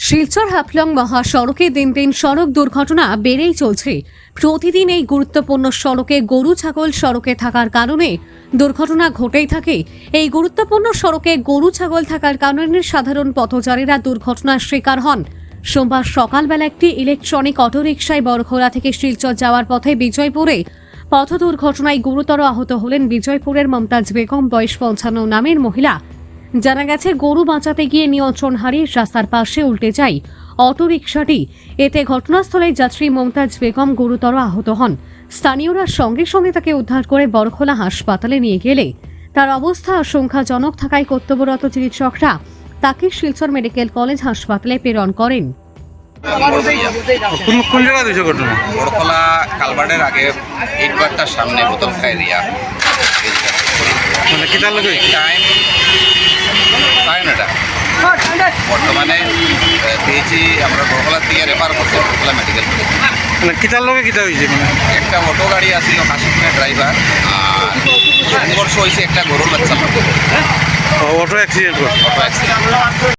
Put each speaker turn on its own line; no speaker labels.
শিলচর হাফলং মহাসড়কে দিন দিন সড়ক দুর্ঘটনা বেড়েই চলছে। প্রতিদিন এই গুরুত্বপূর্ণ সড়কে গরু ছাগল সড়কে থাকার কারণে দুর্ঘটনা ঘটেই থাকে। এই গুরুত্বপূর্ণ সড়কে গরু ছাগল থাকার কারণে সাধারণ পথচারীরা দুর্ঘটনার শিকার হন। সোমবার সকালবেলা একটি ইলেকট্রনিক অটোরিকশায় বড়খোলা থেকে শিলচর যাওয়ার পথে বিজয়পুরে পথ দুর্ঘটনায় গুরুতর আহত হলেন বিজয়পুরের মমতাজ বেগম বয়স 55 নামের মহিলা। জানা গেছে, গরু বাঁচাতে গিয়ে নিয়ন্ত্রণ হারিয়ে রাস্তার পাশে উল্টে যায় অটোরিকশাটি। এতে ঘটনাস্থলে যাত্রী মমতাজ বেগম গুরুতর আহত হন। স্থানীয়রা সঙ্গে সঙ্গে তাকে উদ্ধার করে বড়খোলা হাসপাতালে নিয়ে গেলে তার অবস্থা আশঙ্কাজনক থাকায় কর্তব্যরত চিকিৎসকরা তাকে শিলচর মেডিকেল কলেজ হাসপাতালে প্রেরণ করেন।
কোন জায়গা হয়েছে ঘটনা?
বড়খোলা কালভার্টের আগে ইটবারটার সামনে বোতল খাই রিয়া
মানে কি তার লোক
টাইম বর্তমানে পেয়েছি আমরা বড়খোলার থেকে রেফার করছি বড়খোলা মেডিকেল কলেজ।
মানে কি তার লোকে কিতা হয়েছে? মানে
একটা অটো গাড়ি আসছিল হাসিপুরের ড্রাইভার, আর সংঘর্ষ হয়েছে একটা গরুর বাচ্চা
অটো অ্যাক্সিডেন্ট করছে।
Auto accident.